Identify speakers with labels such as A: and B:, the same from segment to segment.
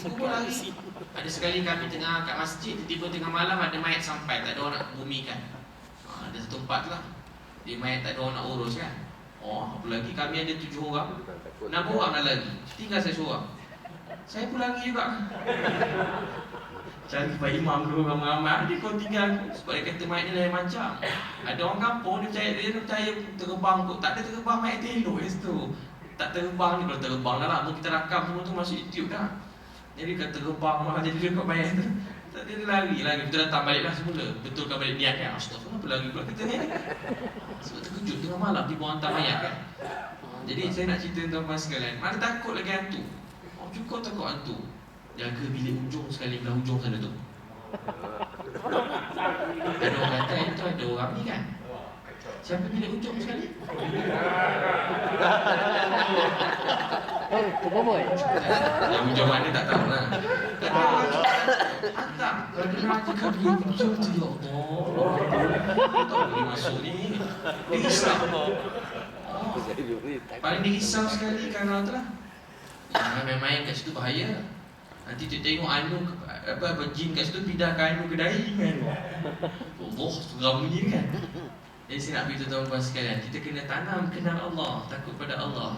A: kubur lari. Ada sekali kami tengah kat masjid, tiba-tiba tengah malam ada mayat sampai, tak ada orang nak bumikan. Ada satu tempat lah, dia mayat tak ada orang nak urus kan. Apa lagi kami ada 7 orang, 6 orang dah lagi, tinggal saya seorang. Saya pun lari juga. Cari Pak Imam dulu ramai-ramai, dia kau tinggal aku. Sebab dia kata mayat ni lain macam. Ada orang kampung, dia percaya terbang kot. Tak ada terbang mayat telur kat situ. Tak terbang ni, kalau terbang dah lama kita rakam semua tu masuk YouTube dah. Jadi kata terbang malah jadi dia kat mayat tu. Tak dia lari. Kita datang balik lah semula. Betulkan balik niat kan. Astaghfirullah, apa lagi pula kita ni. Sebab terkejut tengah malam dia buang hantar mayat kan. Jadi saya nak cerita tuan-tuan sekalian, mana takut lagi hantu. Cukup takut hantu. Jaga bilik hujung sekali belah hujung sana tu. Ada orang kata itu ada orang ni kan. Siapa bilik hujung sekali?
B: Boy.
A: Yang hujung mana tak tahu lah. Tapi orang hantar. Kalau dia raja kat bilik hujung tu, ya Allah, tak boleh masuk ni. Dia risau. Paling dia risau sekali kerana tu lah. Main-main kat situ bahaya. Nanti tu tengok anu apa jin kat situ pindah ke anu kedai kan. Allah, seram ni kan. Jadi saya nak beritahu tuan-tuan sekalian, kita kena tanam kenal Allah, takut pada Allah.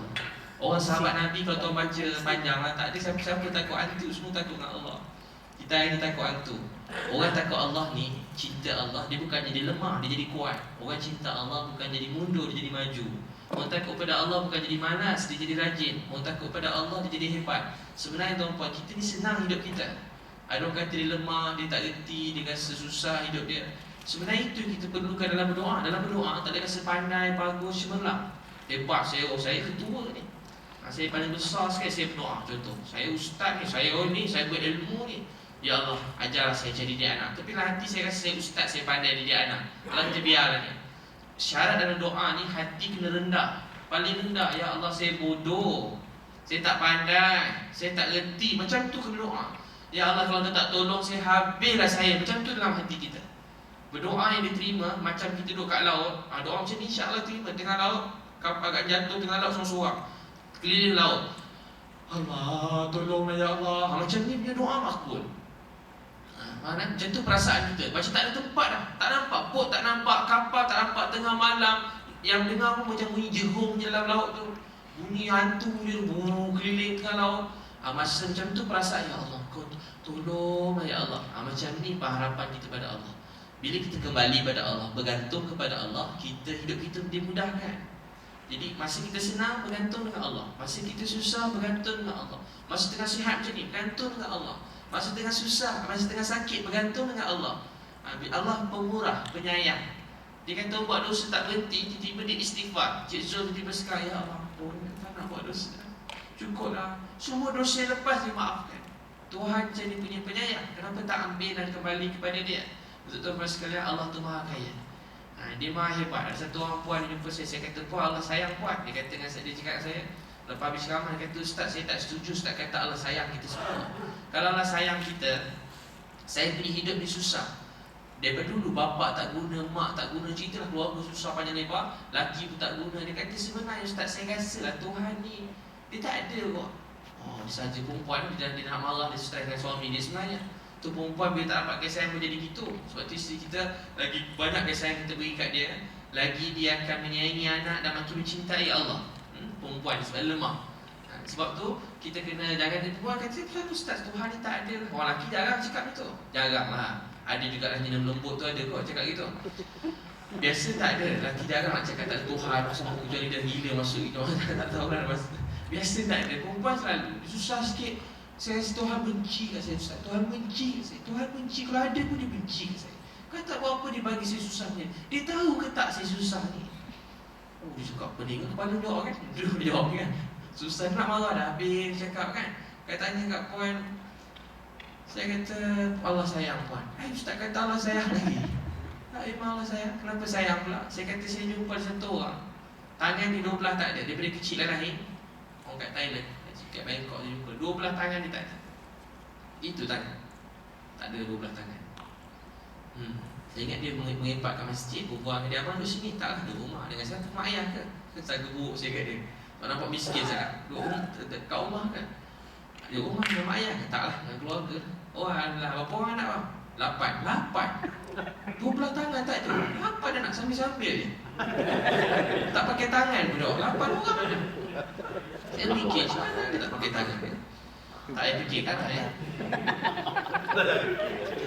A: Orang sahabat Nabi kalau tuan baca panjang lah, tak ada siapa-siapa takut hantu, semua takut dengan Allah. Kita yang takut hantu. Orang takut Allah ni, cinta Allah, dia bukan jadi lemah, dia jadi kuat. Orang cinta Allah bukan jadi mundur, dia jadi maju. Orang takut pada Allah bukan jadi malas, dia jadi rajin. Orang takut pada Allah, dia jadi hebat. Sebenarnya tuan-tuan, kita ni senang hidup kita. Ada orang kata dia lemah, dia tak reti, dia rasa susah hidup dia. Sebenarnya itu kita perlukan dalam berdoa. Dalam berdoa, tak ada rasa pandai, bagus, cemerlang. Hebat, saya ketua ni. Saya paling besar sekali saya berdoa. Contoh, saya ustaz ni, saya saya berilmu ni. Ya Allah, ajarlah saya jadi dia anak. Tapi lah hati saya rasa saya ustaz, saya pandai dia anak. Kalau kita biarlah ni. Syarat dalam doa ni, hati kena rendah. Paling rendah, ya Allah saya bodoh, saya tak pandai, saya tak reti. Macam tu kena doa. Ya Allah kalau tak tolong saya, habislah saya. Macam tu dalam hati kita. Berdoa yang diterima, macam kita duduk kat laut. Doa macam ni insya-Allah terima. Tengah laut, kapal agak jatuh tengah laut seorang-seorang, keliling laut. Allah tolonglah ya Allah. Macam ni punya doa makbul. Macam tu perasaan kita. Macam tak ada tempat dah. Tak nampak bot, tak nampak kapal, tak nampak tengah malam. Yang dengar pun macam bunyi jerung je dalam laut tu. Bunyi hantu dia keliling tengah laut. Masa macam tu perasaan, ya Allah kau tolonglah ya Allah. Macam ni harapan kita pada Allah. Bila kita kembali pada Allah, bergantung kepada Allah, hidup kita dimudahkan. Jadi masa kita senang, bergantung dengan Allah. Masa kita susah, bergantung dengan Allah. Masa tengah sihat macam ni, bergantung dengan Allah. Masa tengah susah, masa tengah sakit, bergantung dengan Allah. Allah pemurah, penyayang. Dia kata buat dosa tak berhenti, tiba-tiba dia istighfar. Cik Zul tiba-tiba sekarang, ya Allah, tak nak buat dosa. Cukuplah, semua dosa yang lepas dimaafkan. Tuhan jadi punya penyayang. Kenapa tak ambil dan kembali kepada dia? Untuk tuan-tuan sekalian, Allah tu maha kaya. Dia maha hebat. Ada satu orang puan jumpa saya kata, puan Allah sayang puan. Dia kata dengan saya, dia cakap saya, lepas habis ceramah, dia kata, Ustaz saya tak setuju Ustaz kata Allah sayang kita semua. Kalau Allah sayang kita, saya beri hidup ni susah. Daripada dulu bapak tak guna, mak tak guna, ceritalah keluarga susah panjang lebar, laki pun tak guna. Dia kata sebenarnya Ustaz saya rasalah Tuhan ni, dia tak ada kok. Dia saja perempuan, dia nak marah, dia stres dengan suami dia sebenarnya. Tu perempuan bila tak dapat kasih sayang pun jadi gitu. Sebab tu isteri kita lagi banyak kasih sayang kita beri kat dia, lagi dia akan menyayangi anak dan makin mencintai Allah. Perempuan sebab lemah. Sebab tu kita kena jangan dia perempuan kata, kenapa Ustaz Tuhan ni tak ada? Orang lelaki jarang cakap gitu. Jarang lah. Ada juga lah jenam lembut tu ada kok cakap gitu. Biasa tak ada. Lelaki jarang nak cakap tak ada Tuhan. Pasal kecuali dia gila masuk gitu. Tak tahu lah. Biasa tak ada. Perempuan selalu susah sikit. Saya rasa Tuhan benci kat saya Ustaz. Tuhan benci kat saya. Tuhan benci. Kalau ada pun dia benci kat saya. Kau tak buat apa dia bagi saya susah ni. Dia tahu ke tak saya susah ni? Dia cakap pening kepala jawab kan. Dia jawab kan. Susah nak marah dah habis cakap kan. Kata tanya kat puan, saya kata Allah sayang puan. Ustaz kata Allah sayang lagi. Tak memang Allah sayang. Kenapa sayang pula? Saya kata saya jumpa satu orang, tangan dia 12 tak ada. Daripada kecil dah lahir. Orang kat Thailand, kat Bangkok dia jumpa 12 tangan dia tak ada. Itu tangan tak ada 12 tangan. Saya ingat dia mengepak kat masjid. Berbual dengan dia, abang duduk sini. Taklah ada rumah dengan saya. Mak ayah ke? Saya geruk saya kat dia. Nampak miskin sangat. Kat rumah kan. Dia rumah dengan mak ayah. Taklah, dengan keluarga. Oh alah, berapa orang anak bang? 8. 12 tangan tak ada. Apa dia nak sambil-sambil je? Tak pakai tangan pun dah. 8 orang mana? Saya fikir macam mana dia tak pakai tangan? Tak payah fikir kan tak ya?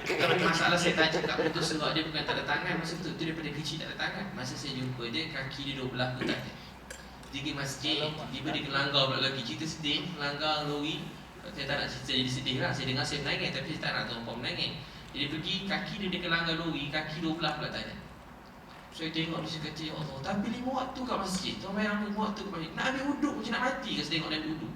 A: Kalau masalah saya tanya kat putus sebab dia bukan tak ada tangan masa tu. Dia daripada kecil tak ada tangan. Masa saya jumpa dia, kaki dia 12 kotak je. Dia pergi masjid, tiba dia kena langgar pula lagi. Cerita sedih, langgar lori. Saya tak nak cerita jadi sedih lah. Saya dengar saya menangis, tapi saya tak nak tumpah menangis. Jadi pergi, kaki dia kena langgar lori, kaki 12 pula tanya. Saya tengok dia kata, ya Allah, tapi 5 waktu kat masjid. Tuan bayang 5 waktu kat masjid. Nak ambil wuduk macam nak mati ke saya tengok dia ambil wuduk.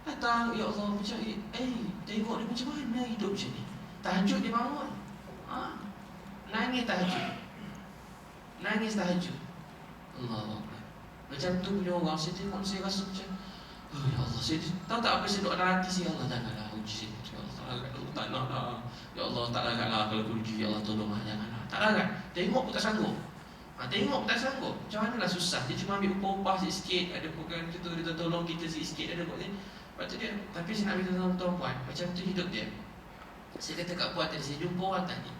A: Datang, ya Allah, macam tengok dia macam mana hidup macam ni. Tahajud dia bangun. Nangis tahajud. Nangis tahajud. Allah Akbar. Macam tu punya orang, saya tengok saya rasa macam ya Allah, saya tahu tak apa saya doa dalam hati saya, Allah janganlah uji saya. Ya Allah, tak nak lah. Ya Allah, tak laratlah kalau aku uji, ya Allah tolonglah, janganlah. Tak larat. Tengok pun tak sanggup. Tengok pun tak sanggup. Macam mana lah susah. Dia cuma ambil upah-upah sikit, ada program kita, dia tolong kita sikit, ada buat ni. Lepas tu dia, tapi saya nak beritahu tuan-tuan, macam tu hidup dia. Saya kata kat puan tadi, saya jumpa orang tadi.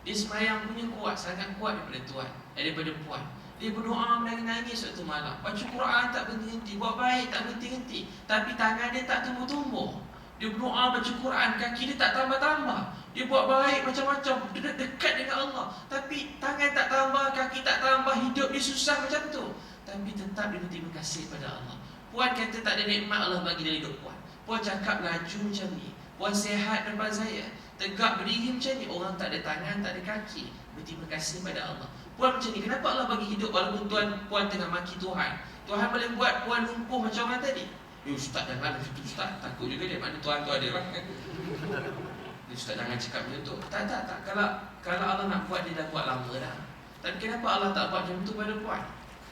A: Dia semayang punya kuat, sangat kuat daripada tuan, daripada puan. Dia berdoa menangis-nangis waktu malam. Baca Quran tak berhenti-henti, buat baik tak berhenti-henti. Tapi tangan dia tak tumbuh-tumbuh. Dia berdoa baca Quran, kaki dia tak tambah-tambah. Dia buat baik macam-macam, dia dekat dengan Allah. Tapi tangan tak tambah, kaki tak tambah, hidup dia susah macam tu. Tapi tetap dia berterima kasih pada Allah. Puan kata tak ada nikmat Allah bagi dalam hidup puan. Puan cakap laju macam ni. Puan sihat depan saya. Tegak berdiri macam ni. Orang tak ada tangan, tak ada kaki. Berterima kasih pada Allah. Puan macam ni, kenapa Allah bagi hidup walaupun puan tengah maki Tuhan? Tuhan boleh buat puan lumpuh macam orang tadi. Ustaz jangan macam tu Ustaz. Takut juga dia, mana Tuhan tu ada lah. Ustaz jangan cakap macam tu. Tak. Kalau Allah nak buat, dia dah buat lama dah. Tapi kenapa Allah tak buat macam tu pada puan?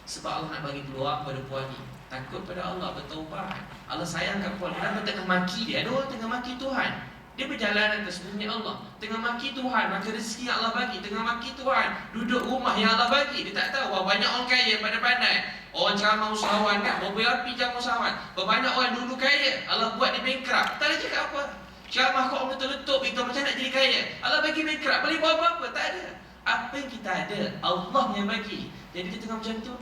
A: Sebab Allah nak bagi peluang pada puan ni. Takut pada Allah, bertaubat. Allah sayang kat puan. Kenapa tengah maki dia? Ada orang tengah maki Tuhan. Dia berjalan atas bumi Allah. Tengah maki Tuhan, maka rezeki yang Allah bagi. Tengah maki Tuhan, duduk rumah yang Allah bagi. Dia tak tahu. Banyak orang kaya, pandai-pandai. Orang ceramah usahawan kan, berapi ceramah usahawan. Banyak orang dulu kaya, Allah buat dia bankrupt. Tak ada cakap apa. Ceramah kau letup-letup, beritahu macam nak jadi kaya. Allah bagi bankrupt, boleh buat apa-apa? Tak ada. Apa yang kita ada, Allah yang bagi. Jadi dia tengah macam tu.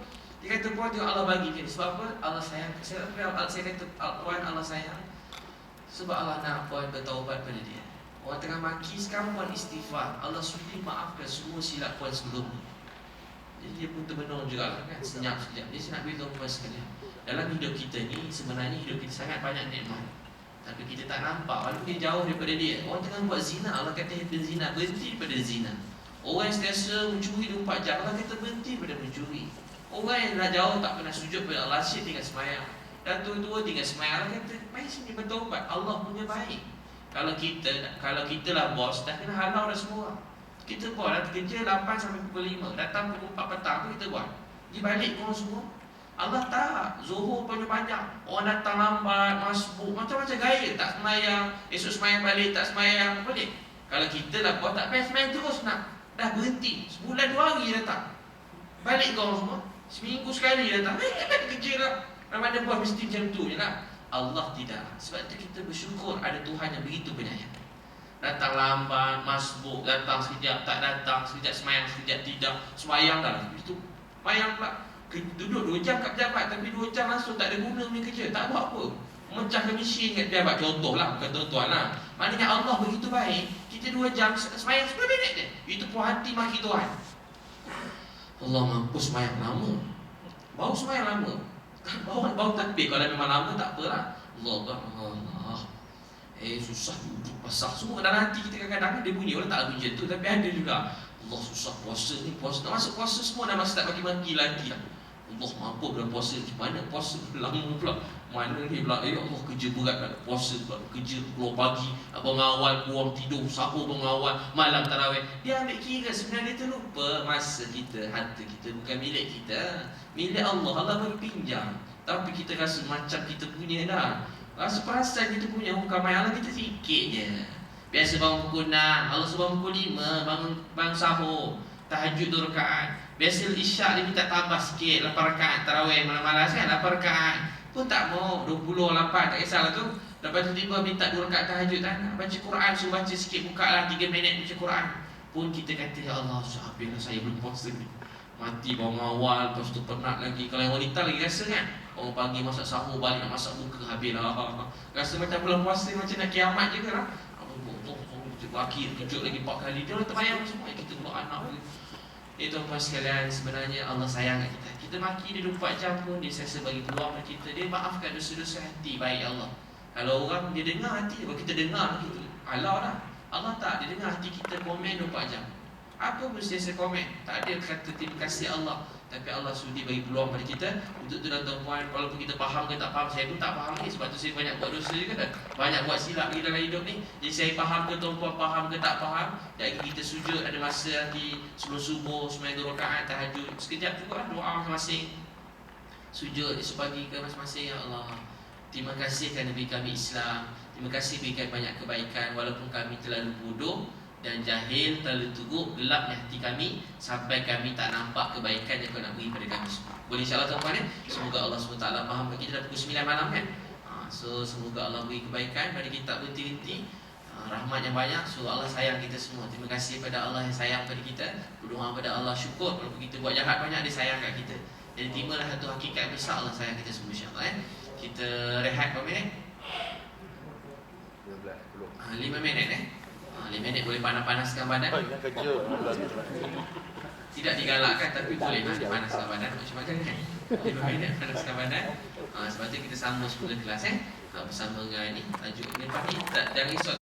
A: Dia kata puan tengok Allah bagi dia. Sebab apa? Allah sayang. Saya kata puan Allah sayang. Sebab Allah nak puan bertaubat pada dia. Orang tengah maki, sekarang puan istighfar. Allah sudi maafkan semua silap puan sebelum ni. Jadi dia pun termenung juga kan, senyap-senyap. Dia nak beritahu puan sekalian, dalam hidup kita ni sebenarnya hidup kita sangat banyak nikmat, tapi kita tak nampak. Walaupun dia jauh daripada dia. Orang tengah buat zina, Allah kata berzina, berhenti daripada zina. Orang yang sentiasa mencuri 24 jam, Allah kata berhenti daripada mencuri. Orang yang dah jauh tak pernah sujud pada Allah, asyik tinggal semayang. Dan tua-tua tinggal semayang. Allah kata, mari sini bertaubat. Allah punya baik. Kalau kita lah bos, dah kena halau dah semua. Kita buat dah kerja 8 sampai pukul 5. Datang pukul 4 petang pun kita buat. Dia balik korang semua. Allah tak. Zuhur panjang-panjang. Orang datang lambat, masbuk, macam-macam gaya. Tak semayang, esok semayang balik, tak semayang. Boleh. Kalau kita lah buat, tak payah semayang terus nak. Dah berhenti. Sebulan 2 hari datang. Balik korang semua. Seminggu sekali datang. Kita kerja lah. Ramadan buat mesti macam tu je lah. Allah tidak. Sebab itu kita bersyukur ada Tuhan yang begitu penyayang. Datang lambat, masbuk, datang sekejap, tak datang, sekejap semayang, sekejap tidak. Semayang dah. Itu semayang pula. Duduk 2 jam kat pejabat, tapi 2 jam langsung tak ada guna punya kerja. Tak buat apa. Memecahkan mesin kat pejabat. Contoh lah, bukan tuan-tuan lah. Maknanya Allah begitu baik. Kita 2 jam semayang 10 minit je. Itu puas hati maki Tuhan. Allah mampus semayang lama. Bau semayang lama. Bau takbir, kalau memang lama tak apalah. Allah. Susah duduk basah semua dalam hati kita kadang-kadang dia bunyi. Orang tak bunyi macam tu, tapi ada juga. Allah susah puasa ni, puasa. Nak masuk puasa semua dah masih tak bagi-bagi lagi lah. Allah mampu dalam puasa. Mana puasa lama pula. Mana ni pula, Allah kerja berat kat puasa pula. Kerja keluar pagi, mengawal, buang tidur, sahur mengawal, malam tarawih. Dia ambil kira sebenarnya dia terlupa masa kita, harta kita bukan milik kita. Milik Allah, Allah bagi pinjam. Tapi kita rasa macam kita punya dah. Rasa perasan kita punya, kamai Allah kita sikit je. Biasa bangun pukul 6, Allah suruh bangun pukul 5, bangun sahur, tahajud 2 rakaat. Biasa isyak dia minta tambah sikit 8 rakaat tarawih malam-malam kan, 8 rakaat. Pun tak mau 28, tak kisahlah tu. Lepas tu tiba minta 2 rakaat tahajud tak nak. Baca Quran, suruh baca sikit, buka lah 3 minit baca Quran. Pun kita kata, ya Allah, habislah saya belum puasa ni. Mati bangun awal, lepas tu penat lagi. Kalau yang wanita lagi rasa kan, orang pagi masak sahur, balik nak masak buka, habislah. Rasa macam belum puasa, macam nak kiamat je kan. Akhir kejut lagi 4 kali. Dia orang terbayang semua, kita pula anak lagi. Tuan-tuan sekalian, sebenarnya Allah sayang kat kita. Kita maki dia 24 jam pun, dia sesa bagi peluang kat kita. Dia maafkan dosa-dosa hati, baik Allah. Kalau orang, dia dengar hati, kalau kita dengar kita Allah lah. Allah tak, dia dengar hati kita komen 24 jam. Apa pun sesa komen, tak ada kata terima kasih Allah. Tapi Allah sudi bagi peluang pada kita. Untuk tu tuan-tuan, walaupun kita faham ke tak faham, saya pun tak faham ni. Sebab tu saya banyak buat dosa juga kan, banyak buat silap lagi dalam hidup ni. Jadi saya faham ke tuan-tuan faham ke tak faham. Dan kita sujud, ada masa nanti sebelum subuh, sembahyang 2 rakaat tahajud. Sekejap juga lah doa masing-masing. Sujud esok pagi ke masing-masing. Ya Allah, terima kasih kerana beri kami Islam. Terima kasih berikan banyak kebaikan. Walaupun kami terlalu bodoh dan jahil, terlalu teruk, gelapnya hati kami, sampai kami tak nampak kebaikan yang kau nak beri pada kami semua. Boleh insyaAllah tuan-tuan ya? Semoga Allah SWT faham bagi kita dah pukul 9 malam kan. So semoga Allah beri kebaikan pada kita, tak berhenti-henti, rahmat yang banyak. So Allah sayang kita semua. Terima kasih pada Allah yang sayang pada kita. Berdoa pada Allah, syukur walaupun kita buat jahat banyak, dia sayang kat kita. Jadi terimalah satu hakikat besar, Allah sayang kita semua insyaAllah ya. Kita rehat berapa minit? 5 minit 5 minit boleh panas-panaskan badan. Tidak digalakkan tapi boleh panaskan badan. Macam mana kan? 5 minit panaskan badan. Sebab tu kita sambung semula kelas bersama dengan ni tajuk ni. Lepas ni jangan risau